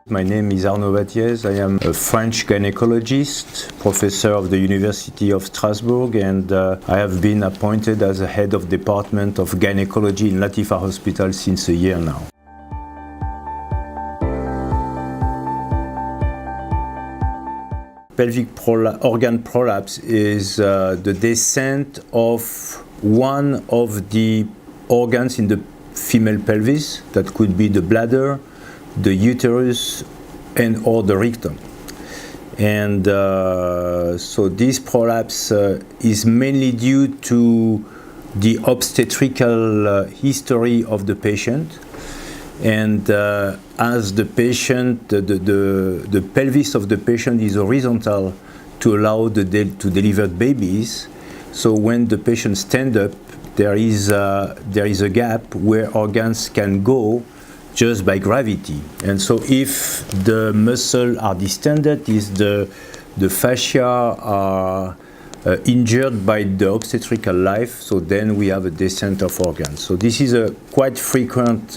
My name is Arnaud Battiez. I am a French gynecologist, professor of the University of Strasbourg, and I have been appointed as a head of department of gynecology in Latifa hospital since a year now. Pelvic organ prolapse is the descent of one of the organs in the female pelvis. That could be the bladder, the uterus, and or the rectum. And so this prolapse is mainly due to the obstetrical history of the patient. And as the patient, the pelvis of the patient is horizontal to allow to deliver babies. So when the patient stands up, there is a gap where organs can go just by gravity. And so if the muscles are distended, if the fascia are injured by the obstetrical life, so then we have a descent of organs. So this is a quite frequent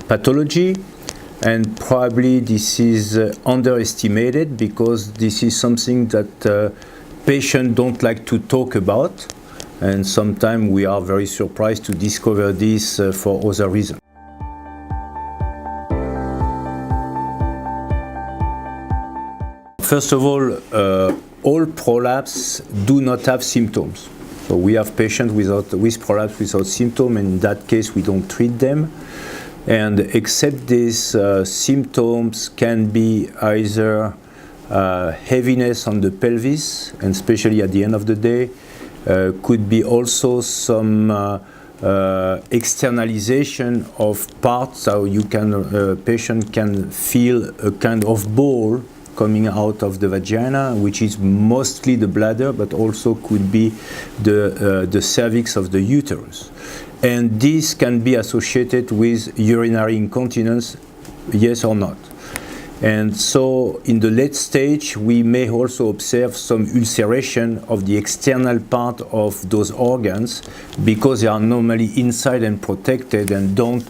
pathology, and probably this is underestimated because this is something that patients don't like to talk about, and sometimes we are very surprised to discover this for other reasons. First of all prolapse do not have symptoms. So we have patients with prolapse without symptoms, and in that case we don't treat them. And except these symptoms can be either heaviness on the pelvis, and especially at the end of the day, could be also some externalization of parts, so patient can feel a kind of ball coming out of the vagina, which is mostly the bladder, but also could be the cervix of the uterus. And this can be associated with urinary incontinence, yes or not. And so in the late stage, we may also observe some ulceration of the external part of those organs because they are normally inside and protected and don't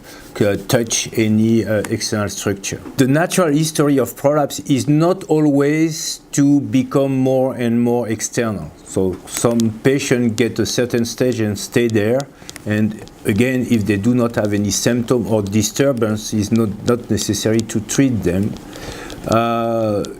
touch any external structure. The natural history of prolapse is not always to become more and more external. So some patients get a certain stage and stay there. And again, if they do not have any symptom or disturbance, it's not necessary to treat them.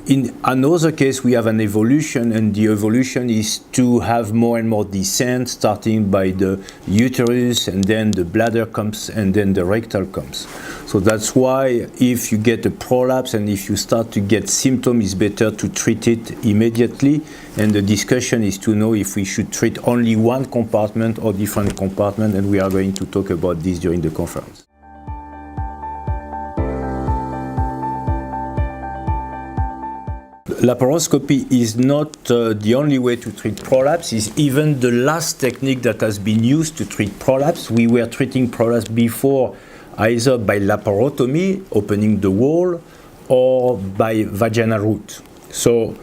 In another case, we have an evolution, and the evolution is to have more and more descent, starting by the uterus, and then the bladder comes, and then the rectal comes. So that's why if you get a prolapse and if you start to get symptoms, it's better to treat it immediately. And the discussion is to know if we should treat only one compartment or different compartments, and we are going to talk about this during the conference. Laparoscopy is not the only way to treat prolapse. It's even the last technique that has been used to treat prolapse. We were treating prolapse before either by laparotomy, opening the wall, or by vaginal route. So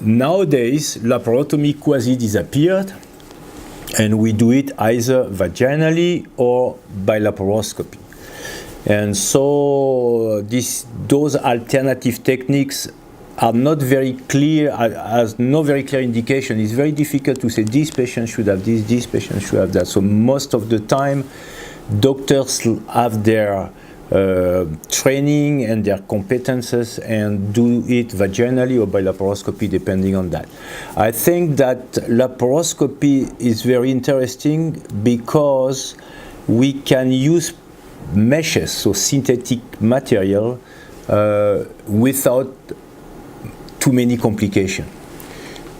nowadays, laparotomy quasi disappeared, and we do it either vaginally or by laparoscopy. And so those alternative techniques are not very clear, has no very clear indication. It's very difficult to say this patient should have this patient should have that. So most of the time, doctors have their training and their competences and do it vaginally or by laparoscopy, depending on that. I think that laparoscopy is very interesting because we can use meshes, so synthetic material, without too many complications.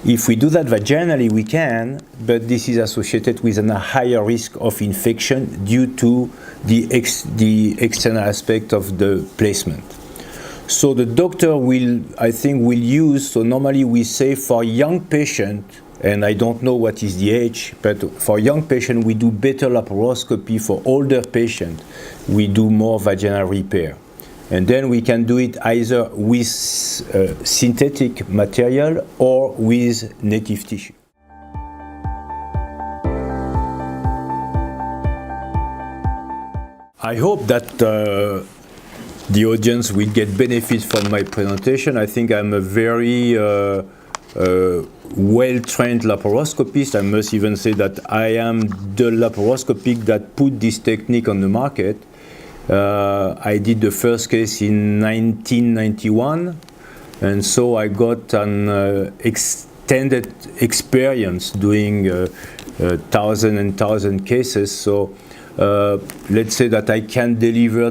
If we do that vaginally, we can, but this is associated with a higher risk of infection due to the external aspect of the placement. So the doctor will use, so normally we say for young patient, and I don't know what is the age, but for young patient we do better laparoscopy. For older patient, we do more vaginal repair. And then we can do it either with synthetic material or with native tissue. I hope that the audience will get benefit from my presentation. I think I'm a very well-trained laparoscopist. I must even say that I am the laparoscopist that put this technique on the market. I did the first case in 1991, and so I got an extended experience doing thousand and thousand cases. So let's say that I can deliver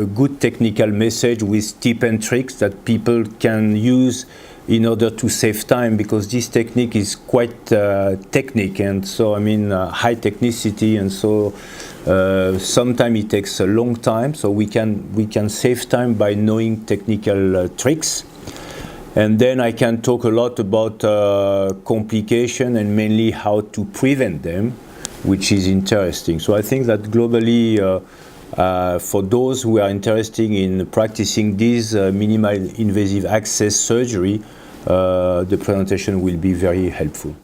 a good technical message with tips and tricks that people can use in order to save time, because this technique is quite technique, and so I mean high technicity, and so sometimes it takes a long time. So we can save time by knowing technical tricks. And then I can talk a lot about complication and mainly how to prevent them, which is interesting. So I think that globally, for those who are interested in practicing this minimal invasive access surgery, the presentation will be very helpful.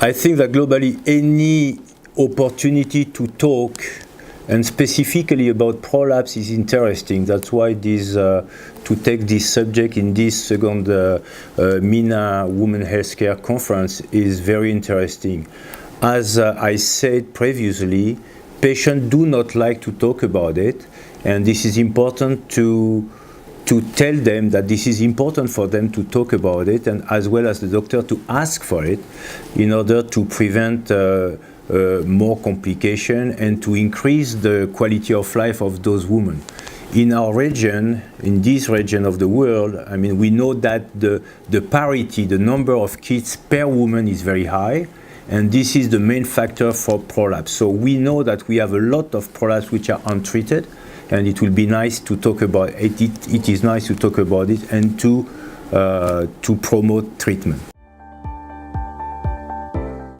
I think that globally any opportunity to talk, and specifically about prolapse, is interesting. That's why this, to take this subject in this second MENA Women Health Congress is very interesting. As I said previously, patients do not like to talk about it, and this is important to tell them that this is important for them to talk about it, and as well as the doctor to ask for it in order to prevent more complication and to increase the quality of life of those women. In our region, in this region of the world, I mean, we know that the parity, the number of kids per woman is very high, and this is the main factor for prolapse. So we know that we have a lot of prolapse which are untreated, and it will be nice to talk about it. It is nice to talk about it and to promote treatment.